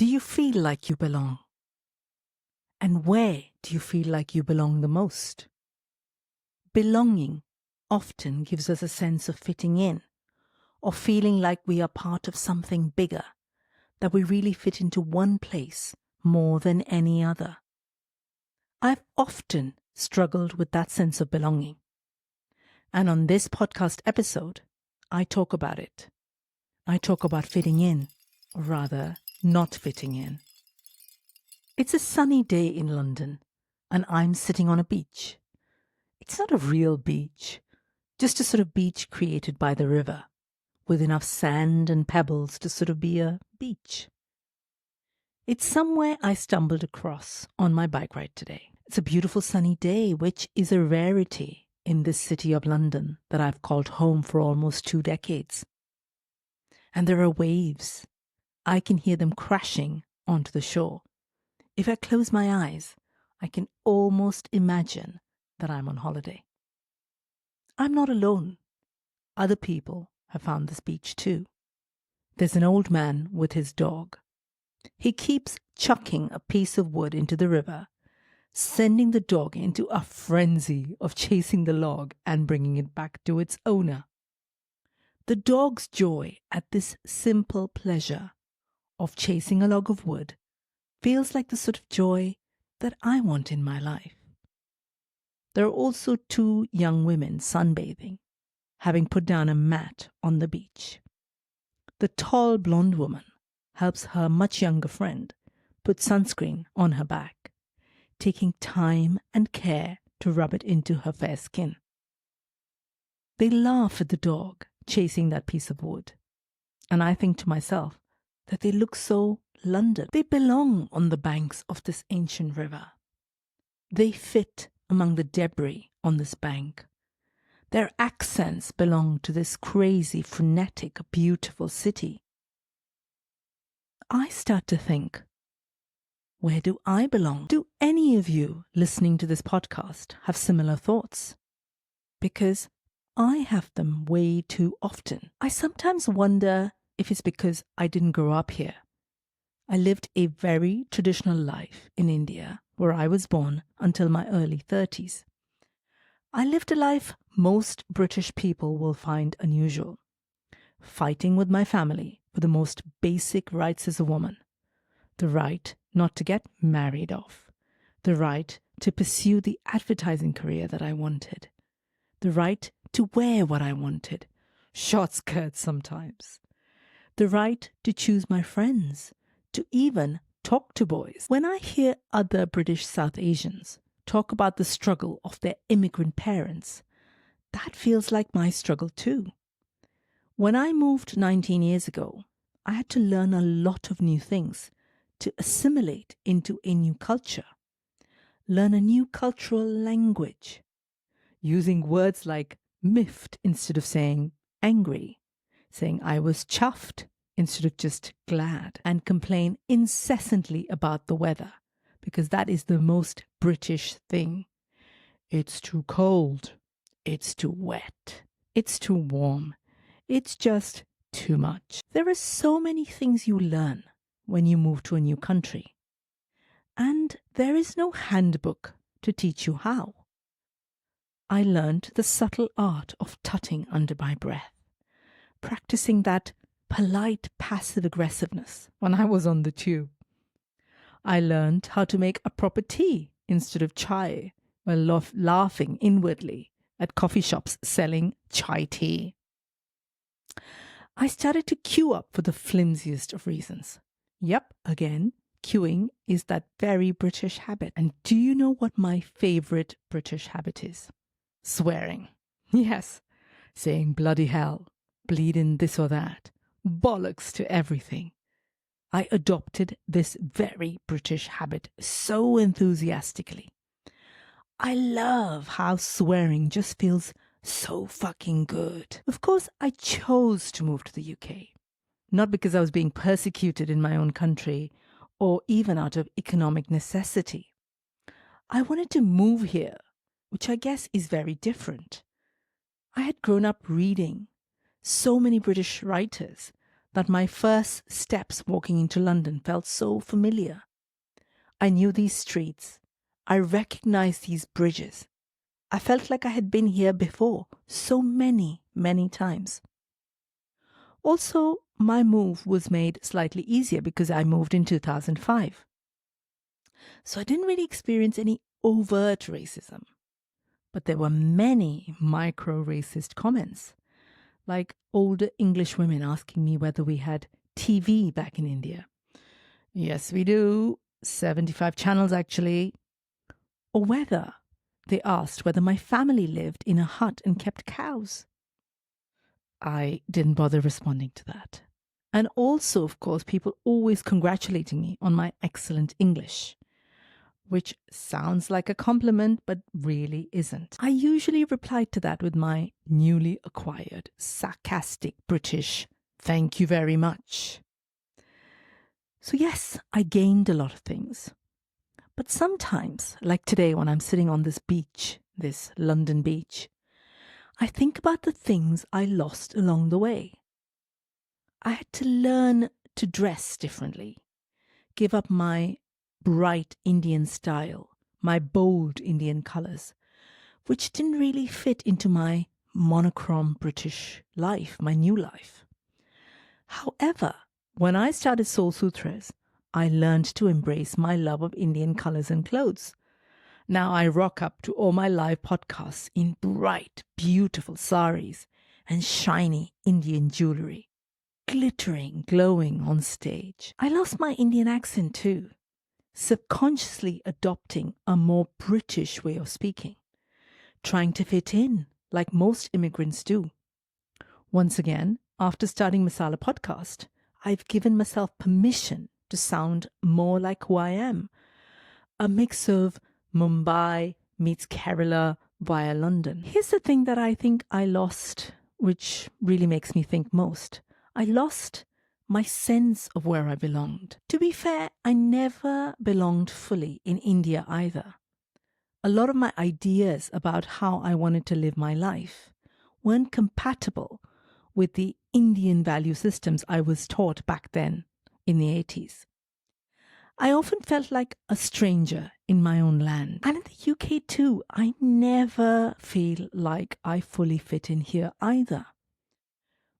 Do you feel like you belong? And where do you feel like you belong the most? Belonging often gives us a sense of fitting in, or feeling like we are part of something bigger, that we really fit into one place more than any other. I've often struggled with that sense of belonging. And on this podcast episode, I talk about it. I talk about fitting in, or rather, not fitting in. It's a sunny day in London, and I'm sitting on a beach. It's not a real beach, just a sort of beach created by the river, with enough sand and pebbles to sort of be a beach. It's somewhere I stumbled across on my bike ride today. It's a beautiful sunny day, which is a rarity in this city of London that I've called home for almost 2 decades. And there are waves. I can hear them crashing onto the shore. If I close my eyes, I can almost imagine that I'm on holiday. I'm not alone. Other people have found this beach too. There's an old man with his dog. He keeps chucking a piece of wood into the river, sending the dog into a frenzy of chasing the log and bringing it back to its owner. The dog's joy at this simple pleasure of chasing a log of wood feels like the sort of joy that I want in my life. There are also 2 young women sunbathing, having put down a mat on the beach. The tall blonde woman helps her much younger friend put sunscreen on her back, taking time and care to rub it into her fair skin. They laugh at the dog chasing that piece of wood, and I think to myself that they look so London. They belong on the banks of this ancient river. They fit among the debris on this bank. Their accents belong to this crazy, frenetic, beautiful city. I start to think, where do I belong? Do any of you listening to this podcast have similar thoughts? Because I have them way too often. I sometimes wonder if it's because I didn't grow up here. I lived a very traditional life in India, where I was born until my early 30s. I lived a life most British people will find unusual, fighting with my family for the most basic rights as a woman. The right not to get married off, the right to pursue the advertising career that I wanted, the right to wear what I wanted, short skirts sometimes, the right to choose my friends, to even talk to boys. When I hear other British South Asians talk about the struggle of their immigrant parents, that feels like my struggle too. When I moved 19 years ago, I had to learn a lot of new things to assimilate into a new culture, learn a new cultural language, using words like miffed instead of saying angry, saying I was chuffed instead of just glad, and complain incessantly about the weather, because that is the most British thing. It's too cold. It's too wet. It's too warm. It's just too much. There are so many things you learn when you move to a new country, and there is no handbook to teach you how. I learned the subtle art of tutting under my breath, practicing that polite passive aggressiveness when I was on the tube. I learned how to make a proper tea instead of chai while laughing inwardly at coffee shops selling chai tea. I started to queue up for the flimsiest of reasons. Yep, again, queuing is that very British habit. And do you know what my favorite British habit is? Swearing. Yes, saying bloody hell, bleeding this or that, bollocks to everything. I adopted this very British habit so enthusiastically. I love how swearing just feels so fucking good. Of course, I chose to move to the UK, not because I was being persecuted in my own country or even out of economic necessity. I wanted to move here, which I guess is very different. I had grown up reading so many British writers that my first steps walking into London felt so familiar. I knew these streets. I recognized these bridges. I felt like I had been here before so many, many times. Also, my move was made slightly easier because I moved in 2005. So I didn't really experience any overt racism. But there were many micro-racist comments, like older English women asking me whether we had TV back in India. Yes, we do. 75 channels, actually. Or whether they asked whether my family lived in a hut and kept cows. I didn't bother responding to that. And also, of course, people always congratulating me on my excellent English, which sounds like a compliment, but really isn't. I usually replied to that with my newly acquired, sarcastic British, "Thank you very much." So yes, I gained a lot of things. But sometimes, like today when I'm sitting on this beach, this London beach, I think about the things I lost along the way. I had to learn to dress differently, give up my bright Indian style, my bold Indian colours, which didn't really fit into my monochrome British life, my new life. However, when I started Soul Sutras, I learned to embrace my love of Indian colours and clothes. Now I rock up to all my live podcasts in bright, beautiful saris and shiny Indian jewellery, glittering, glowing on stage. I lost my Indian accent too, subconsciously adopting a more British way of speaking, trying to fit in like most immigrants do. Once again, after starting Masala Podcast, I've given myself permission to sound more like who I am, a mix of Mumbai meets Kerala via London. Here's the thing that I think I lost, which really makes me think most. I lost my sense of where I belonged. To be fair, I never belonged fully in India either. A lot of my ideas about how I wanted to live my life weren't compatible with the Indian value systems I was taught back then in the 80s. I often felt like a stranger in my own land. And in the UK too, I never feel like I fully fit in here either.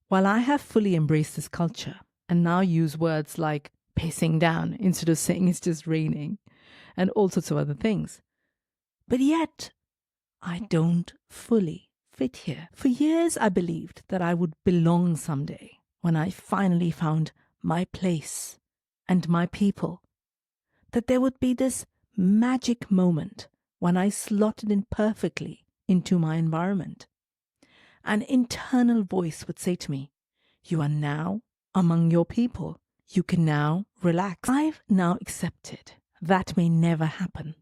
While I have fully embraced this culture and now use words like pissing down instead of saying it's just raining and all sorts of other things, but yet I don't fully fit here. For years I believed that I would belong someday when I finally found my place and my people, that there would be this magic moment when I slotted in perfectly into my environment. An internal voice would say to me, "You are now among your people. You can now relax." I've now accepted that may never happen.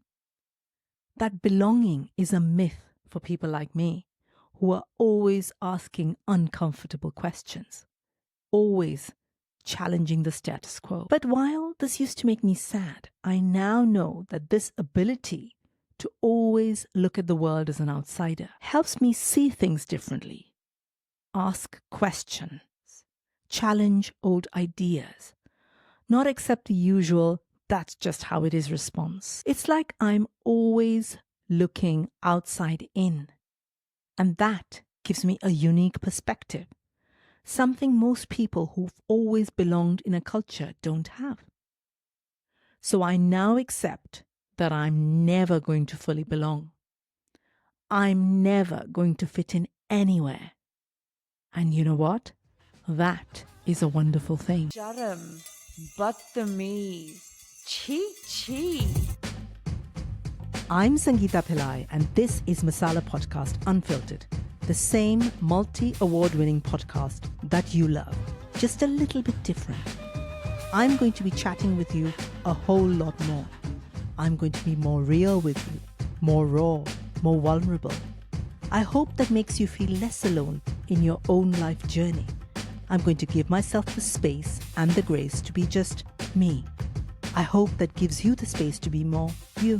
That belonging is a myth for people like me, who are always asking uncomfortable questions, always challenging the status quo. But while this used to make me sad, I now know that this ability to always look at the world as an outsider helps me see things differently, ask questions, challenge old ideas, not accept the usual "that's just how it is" response. It's like I'm always looking outside in, and that gives me a unique perspective, something most people who've always belonged in a culture don't have. So I now accept that I'm never going to fully belong. I'm never going to fit in anywhere. And you know what? That is a wonderful thing. Sharam, Badtameez, Chee. I'm Sangeeta Pillai, and this is Masala Podcast Unfiltered, the same multi-award-winning podcast that you love, just a little bit different. I'm going to be chatting with you a whole lot more. I'm going to be more real with you, more raw, more vulnerable. I hope that makes you feel less alone in your own life journey. I'm going to give myself the space and the grace to be just me. I hope that gives you the space to be more